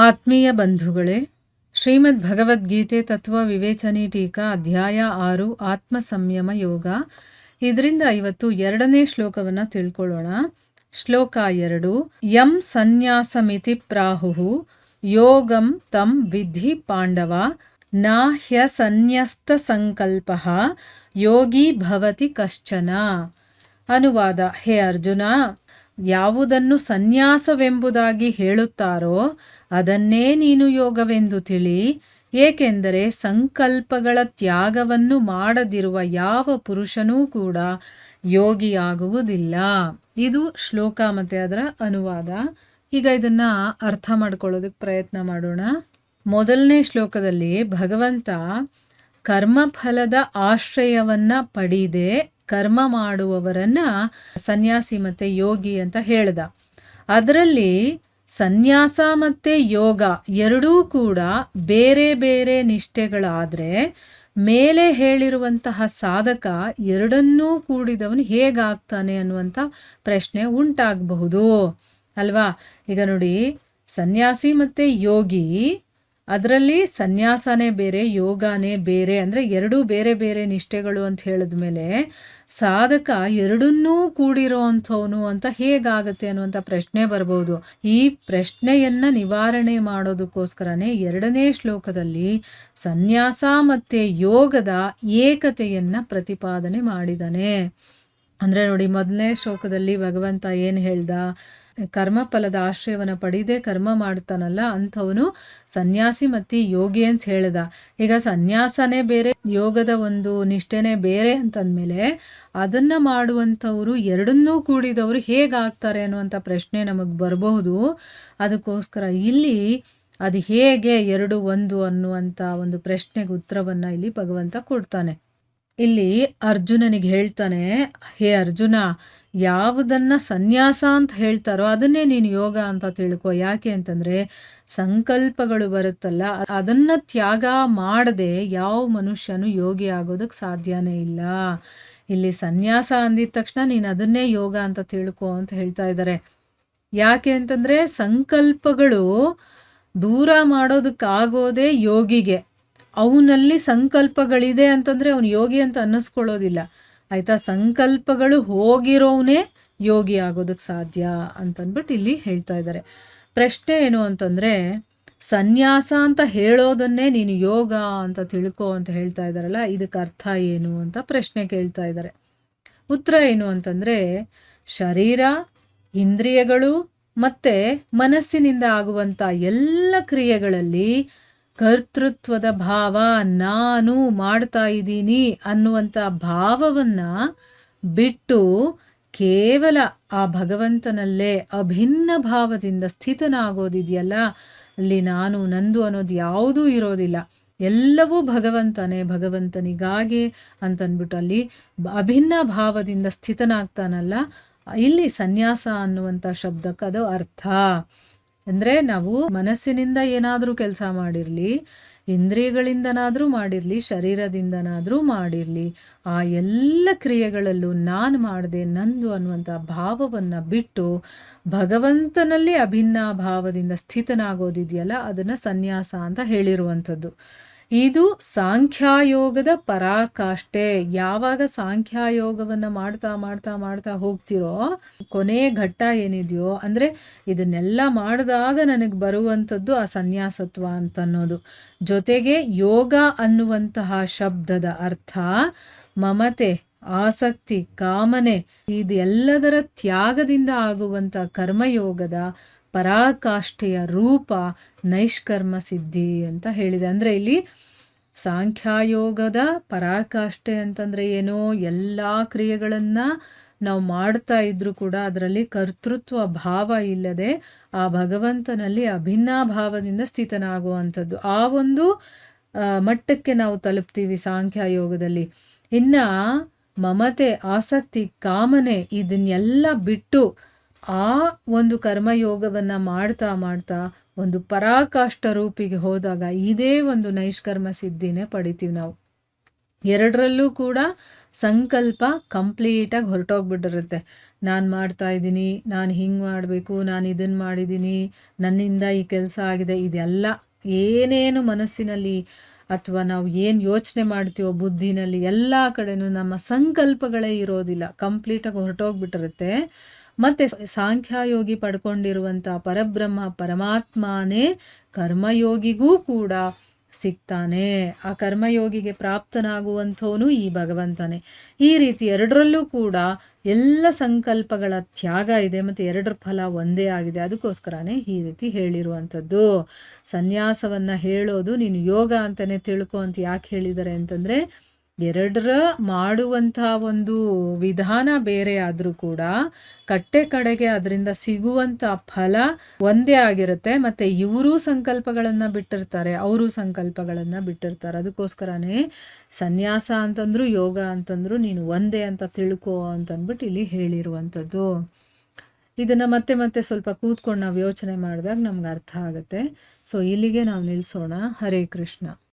ಆತ್ಮೀಯ ಬಂಧುಗಳೇ, ಶ್ರೀಮದ್ ಭಗವದ್ಗೀತೆ ತತ್ವ ವಿವೇಚನೆ ಟೀಕಾ ಅಧ್ಯಾಯ 6 ಆತ್ಮ ಸಂಯಮ ಯೋಗ. ಇದರಿಂದ ಇವತ್ತು 2ನೇ ಶ್ಲೋಕವನ್ನು ತಿಳ್ಕೊಳ್ಳೋಣ. ಶ್ಲೋಕ 2. ಯಂ ಸನ್ಯಾಸಮಿತಿ ಪ್ರಾಹುಹು ಯೋಗಂ ತಂ ವಿಧಿ ಪಾಂಡವ ನ ಹ್ಯಸನ್ಯಸ್ತ ಸಂಕಲ್ಪಃ ಯೋಗಿ ಭವತಿ ಕಶ್ಚನ. ಅನುವಾದ: ಹೇ ಅರ್ಜುನ, ಯಾವುದನ್ನು ಸನ್ಯಾಸವೆಂಬುದಾಗಿ ಹೇಳುತ್ತಾರೋ ಅದನ್ನೇ ನೀನು ಯೋಗವೆಂದು ತಿಳಿ. ಏಕೆಂದರೆ ಸಂಕಲ್ಪಗಳ ತ್ಯಾಗವನ್ನು ಮಾಡದಿರುವ ಯಾವ ಪುರುಷನೂ ಕೂಡ ಯೋಗಿಯಾಗುವುದಿಲ್ಲ. ಇದು ಶ್ಲೋಕ ಮತ್ತು ಅದರ ಅನುವಾದ. ಈಗ ಇದನ್ನ ಅರ್ಥ ಮಾಡ್ಕೊಳ್ಳೋದಕ್ಕೆ ಪ್ರಯತ್ನ ಮಾಡೋಣ. ಮೊದಲನೇ ಶ್ಲೋಕದಲ್ಲಿ ಭಗವಂತ ಕರ್ಮಫಲದ ಆಶ್ರಯವನ್ನ ಪಡೆಯದೆ ಕರ್ಮ ಮಾಡುವವರನ್ನ ಸನ್ಯಾಸಿ ಮತ್ತೆ ಯೋಗಿ ಅಂತ ಹೇಳ್ದ. ಅದರಲ್ಲಿ ಸನ್ಯಾಸ ಮತ್ತು ಯೋಗ ಎರಡೂ ಕೂಡ ಬೇರೆ ಬೇರೆ ನಿಷ್ಠೆಗಳಾದರೆ ಮೇಲೆ ಹೇಳಿರುವಂತಹ ಸಾಧಕ ಎರಡನ್ನೂ ಕೂಡಿದವನು ಹೇಗಾಗ್ತಾನೆ ಅನ್ನುವಂಥ ಪ್ರಶ್ನೆ ಉಂಟಾಗಬಹುದು ಅಲ್ವಾ. ಈಗ ನೋಡಿ, ಸನ್ಯಾಸಿ ಮತ್ತು ಯೋಗಿ, ಅದರಲ್ಲಿ ಸನ್ಯಾಸನೇ ಬೇರೆ ಯೋಗನೇ ಬೇರೆ, ಅಂದರೆ ಎರಡೂ ಬೇರೆ ಬೇರೆ ನಿಷ್ಠೆಗಳು ಅಂತ ಹೇಳಿದ್ಮೇಲೆ ಸಾಧಕ ಎರಡನ್ನೂ ಕೂಡಿರೋ ಅಂಥವನು ಅಂತ ಹೇಗಾಗತ್ತೆ ಅನ್ನುವಂಥ ಪ್ರಶ್ನೆ ಬರ್ಬೋದು. ಈ ಪ್ರಶ್ನೆಯನ್ನ ನಿವಾರಣೆ ಮಾಡೋದಕ್ಕೋಸ್ಕರನೇ 2ನೇ ಶ್ಲೋಕದಲ್ಲಿ ಸನ್ಯಾಸ ಮತ್ತು ಯೋಗದ ಏಕತೆಯನ್ನ ಪ್ರತಿಪಾದನೆ ಮಾಡಿದ್ದಾನೆ. ಅಂದರೆ ನೋಡಿ, ಮೊದಲನೇ ಶ್ಲೋಕದಲ್ಲಿ ಭಗವಂತ ಏನು ಹೇಳ್ದ? ಕರ್ಮಫಲದ ಆಶ್ರಯವನ್ನು ಪಡೆಯದೆ ಕರ್ಮ ಮಾಡ್ತಾನಲ್ಲ ಅಂಥವನು ಸನ್ಯಾಸಿ ಮತ್ತು ಯೋಗಿ ಅಂತ ಹೇಳ್ದ. ಈಗ ಸನ್ಯಾಸನೇ ಬೇರೆ ಯೋಗದ ಒಂದು ನಿಷ್ಠೆನೇ ಬೇರೆ ಅಂತಂದಮೇಲೆ ಅದನ್ನು ಮಾಡುವಂಥವ್ರು ಎರಡನ್ನೂ ಕೂಡಿದವರು ಹೇಗಾಗ್ತಾರೆ ಅನ್ನುವಂಥ ಪ್ರಶ್ನೆ ನಮಗೆ ಬರಬಹುದು. ಅದಕ್ಕೋಸ್ಕರ ಇಲ್ಲಿ ಅದು ಹೇಗೆ ಎರಡು ಒಂದು ಅನ್ನುವಂಥ ಒಂದು ಪ್ರಶ್ನೆಗೆ ಉತ್ತರವನ್ನು ಇಲ್ಲಿ ಭಗವಂತ ಕೊಡ್ತಾನೆ. ಇಲ್ಲಿ ಅರ್ಜುನನಿಗೆ ಹೇಳ್ತಾನೆ, ಹೇ ಅರ್ಜುನ, ಯಾವುದನ್ನು ಸನ್ಯಾಸ ಅಂತ ಹೇಳ್ತಾರೋ ಅದನ್ನೇ ನೀನು ಯೋಗ ಅಂತ ತಿಳ್ಕೊ. ಯಾಕೆ ಅಂತಂದರೆ ಸಂಕಲ್ಪಗಳು ಬರುತ್ತಲ್ಲ, ಅದನ್ನು ತ್ಯಾಗ ಮಾಡದೆ ಯಾವ ಮನುಷ್ಯನು ಯೋಗಿ ಆಗೋದಕ್ಕೆ ಸಾಧ್ಯನೇ ಇಲ್ಲ. ಇಲ್ಲಿ ಸನ್ಯಾಸ ಅಂದಿದ ತಕ್ಷಣ ನೀನು ಅದನ್ನೇ ಯೋಗ ಅಂತ ತಿಳ್ಕೊ ಅಂತ ಹೇಳ್ತಾ ಇದ್ದಾರೆ. ಯಾಕೆ ಅಂತಂದರೆ ಸಂಕಲ್ಪಗಳು ದೂರ ಮಾಡೋದಕ್ಕಾಗೋದೇ ಯೋಗಿಗೆ. ಅವನಲ್ಲಿ ಸಂಕಲ್ಪಗಳಿದೆ ಅಂತಂದರೆ ಅವನು ಯೋಗಿ ಅಂತ ಅನ್ನಿಸ್ಕೊಳ್ಳೋದಿಲ್ಲ ಆಯಿತಾ. ಸಂಕಲ್ಪಗಳು ಹೋಗಿರೋವನೇ ಯೋಗಿ ಆಗೋದಕ್ಕೆ ಸಾಧ್ಯ ಅಂತಂದ್ಬಿಟ್ಟು ಇಲ್ಲಿ ಹೇಳ್ತಾ ಇದ್ದಾರೆ. ಪ್ರಶ್ನೆ ಏನು ಅಂತಂದರೆ, ಸನ್ಯಾಸ ಅಂತ ಹೇಳೋದನ್ನೇ ನೀನು ಯೋಗ ಅಂತ ತಿಳ್ಕೊ ಅಂತ ಹೇಳ್ತಾ ಇದ್ದಾರಲ್ಲ, ಇದಕ್ಕೆ ಅರ್ಥ ಏನು ಅಂತ ಪ್ರಶ್ನೆ ಕೇಳ್ತಾ ಇದ್ದಾರೆ. ಉತ್ತರ ಏನು ಅಂತಂದರೆ, ಶರೀರ, ಇಂದ್ರಿಯಗಳು ಮತ್ತು ಮನಸ್ಸಿನಿಂದ ಆಗುವಂಥ ಎಲ್ಲ ಕ್ರಿಯೆಗಳಲ್ಲಿ ಕರ್ತೃತ್ವದ ಭಾವ, ನಾನು ಮಾಡ್ತಾ ಇದ್ದೀನಿ ಅನ್ನುವಂಥ ಭಾವವನ್ನು ಬಿಟ್ಟು ಕೇವಲ ಆ ಭಗವಂತನಲ್ಲೇ ಅಭಿನ್ನ ಭಾವದಿಂದ ಸ್ಥಿತನಾಗೋದಿದೆಯಲ್ಲ, ಅಲ್ಲಿ ನಾನು ನಂದು ಅನ್ನೋದು ಯಾವುದೂ ಇರೋದಿಲ್ಲ. ಎಲ್ಲವೂ ಭಗವಂತನೇ, ಭಗವಂತನಿಗಾಗಿ ಅಂತಂದ್ಬಿಟ್ಟು ಅಲ್ಲಿ ಅಭಿನ್ನ ಭಾವದಿಂದ ಸ್ಥಿತನಾಗ್ತಾನಲ್ಲ, ಇಲ್ಲಿ ಸನ್ಯಾಸ ಅನ್ನುವಂಥ ಶಬ್ದಕ್ಕೆ ಅದು ಅರ್ಥ. ಅಂದರೆ ನಾವು ಮನಸ್ಸಿನಿಂದ ಏನಾದರೂ ಕೆಲಸ ಮಾಡಿರಲಿ, ಇಂದ್ರಿಯಗಳಿಂದನಾದರೂ ಮಾಡಿರಲಿ, ಶರೀರದಿಂದನಾದರೂ ಮಾಡಿರಲಿ, ಆ ಎಲ್ಲ ಕ್ರಿಯೆಗಳಲ್ಲೂ ನಾನು ಮಾಡಿದೆ ನಂದು ಅನ್ನುವಂಥ ಭಾವವನ್ನು ಬಿಟ್ಟು ಭಗವಂತನಲ್ಲಿ ಅಭಿನ್ನ ಭಾವದಿಂದ ಸ್ಥಿತನಾಗೋದಿದೆಯಲ್ಲ, ಅದನ್ನು ಸನ್ಯಾಸ ಅಂತ ಹೇಳಿರುವಂಥದ್ದು. ಇದು ಸಾಂಖ್ಯಯೋಗದ ಪರಾಕಾಷ್ಠೆ. ಯಾವಾಗ ಸಾಂಖ್ಯಯೋಗವನ್ನು ಮಾಡ್ತಾ ಮಾಡ್ತಾ ಮಾಡ್ತಾ ಹೋಗ್ತಿರೋ ಕೊನೆ ಘಟ್ಟ ಏನಿದೆಯೋ, ಅಂದರೆ ಇದನ್ನೆಲ್ಲ ಮಾಡಿದಾಗ ನನಗೆ ಬರುವಂಥದ್ದು ಆ ಸನ್ಯಾಸತ್ವ ಅಂತನ್ನೋದು. ಜೊತೆಗೆ ಯೋಗ ಅನ್ನುವಂತಹ ಶಬ್ದದ ಅರ್ಥ ಮಮತೆ, ಆಸಕ್ತಿ, ಕಾಮನೆ ಇದೆಲ್ಲದರ ತ್ಯಾಗದಿಂದ ಆಗುವಂಥ ಕರ್ಮಯೋಗದ ಪರಾಕಾಷ್ಠೆಯ ರೂಪ ನೈಷ್ಕರ್ಮ ಸಿದ್ಧಿ ಅಂತ ಹೇಳಿದೆ. ಅಂದರೆ ಇಲ್ಲಿ ಸಾಂಖ್ಯಯೋಗದ ಪರಾಕಾಷ್ಠೆ ಅಂತಂದರೆ ಏನು? ಎಲ್ಲ ಕ್ರಿಯೆಗಳನ್ನು ನಾವು ಮಾಡ್ತಾ ಇದ್ರೂ ಕೂಡ ಅದರಲ್ಲಿ ಕರ್ತೃತ್ವ ಭಾವ ಇಲ್ಲದೆ ಆ ಭಗವಂತನಲ್ಲಿ ಅಭಿನ್ನ ಭಾವದಿಂದ ಸ್ಥಿತನಾಗುವಂಥದ್ದು. ಆ ಒಂದು ಮಟ್ಟಕ್ಕೆ ನಾವು ತಲುಪ್ತೀವಿ ಸಾಂಖ್ಯಯೋಗದಲ್ಲಿ. ಇನ್ನು ಮಮತೆ, ಆಸಕ್ತಿ, ಕಾಮನೆ ಇದನ್ನೆಲ್ಲ ಬಿಟ್ಟು ಆ ಒಂದು ಕರ್ಮಯೋಗವನ್ನು ಮಾಡ್ತಾ ಮಾಡ್ತಾ ಒಂದು ಪರಾಕಾಷ್ಠ ರೂಪಿಗೆ ಹೋದಾಗ ಇದೇ ಒಂದು ನೈಷ್ಕರ್ಮ ಸಿದ್ಧಿನೇ ಪಡಿತೀವಿ ನಾವು. ಎರಡರಲ್ಲೂ ಕೂಡ ಸಂಕಲ್ಪ ಕಂಪ್ಲೀಟಾಗಿ ಹೊರಟೋಗ್ಬಿಟ್ಟಿರುತ್ತೆ. ನಾನು ಮಾಡ್ತಾ ಇದ್ದೀನಿ, ನಾನು ಹಿಂಗೆ ಮಾಡಬೇಕು, ನಾನು ಇದನ್ನು ಮಾಡಿದ್ದೀನಿ, ನನ್ನಿಂದ ಈ ಕೆಲಸ ಆಗಿದೆ, ಇದೆಲ್ಲ ಏನೇನು ಮನಸ್ಸಿನಲ್ಲಿ ಅಥವಾ ನಾವು ಏನು ಯೋಚನೆ ಮಾಡ್ತೀವೋ ಬುದ್ಧಿನಲ್ಲಿ ಎಲ್ಲ ಕಡೆನೂ ನಮ್ಮ ಸಂಕಲ್ಪಗಳೇ ಇರೋದಿಲ್ಲ, ಕಂಪ್ಲೀಟಾಗಿ ಹೊರಟೋಗ್ಬಿಟ್ಟಿರುತ್ತೆ. ಮತ್ತು ಸಾಂಖ್ಯಯೋಗಿ ಪಡ್ಕೊಂಡಿರುವಂಥ ಪರಬ್ರಹ್ಮ ಪರಮಾತ್ಮನೇ ಕರ್ಮಯೋಗಿಗೂ ಕೂಡ ಸಿಗ್ತಾನೆ. ಆ ಕರ್ಮಯೋಗಿಗೆ ಪ್ರಾಪ್ತನಾಗುವಂಥವನು ಈ ಭಗವಂತನೇ. ಈ ರೀತಿ ಎರಡರಲ್ಲೂ ಕೂಡ ಎಲ್ಲ ಸಂಕಲ್ಪಗಳ ತ್ಯಾಗ ಇದೆ ಮತ್ತು ಎರಡರ ಫಲ ಒಂದೇ ಆಗಿದೆ. ಅದಕ್ಕೋಸ್ಕರನೇ ಈ ರೀತಿ ಹೇಳಿರುವಂಥದ್ದು. ಸನ್ಯಾಸವನ್ನು ಹೇಳೋದು ನೀನು ಯೋಗ ಅಂತಲೇ ತಿಳ್ಕೊ ಅಂತ ಯಾಕೆ ಹೇಳಿದ್ದಾರೆ ಅಂತಂದರೆ, ಎರಡರ ಮಾಡುವಂಥ ಒಂದು ವಿಧಾನ ಬೇರೆ ಆದರೂ ಕೂಡ ಕಡೆಗೆ ಅದರಿಂದ ಸಿಗುವಂಥ ಫಲ ಒಂದೇ ಆಗಿರುತ್ತೆ. ಮತ್ತು ಇವರೂ ಸಂಕಲ್ಪಗಳನ್ನು ಬಿಟ್ಟಿರ್ತಾರೆ, ಅವರು ಸಂಕಲ್ಪಗಳನ್ನು ಬಿಟ್ಟಿರ್ತಾರೆ. ಅದಕ್ಕೋಸ್ಕರನೇ ಸನ್ಯಾಸ ಅಂತಂದ್ರು ಯೋಗ ಅಂತಂದ್ರು ನೀನು ಒಂದೇ ಅಂತ ತಿಳ್ಕೊ ಅಂತಂದ್ಬಿಟ್ಟು ಇಲ್ಲಿ ಹೇಳಿರುವಂಥದ್ದು. ಇದನ್ನು ಮತ್ತೆ ಮತ್ತೆ ಸ್ವಲ್ಪ ಕೂತ್ಕೊಂಡು ನಾವು ಯೋಚನೆ ಮಾಡಿದಾಗ ನಮ್ಗೆ ಅರ್ಥ ಆಗುತ್ತೆ. ಸೊ ಇಲ್ಲಿಗೆ ನಾವು ನಿಲ್ಲಿಸೋಣ. ಹರೇ ಕೃಷ್ಣ.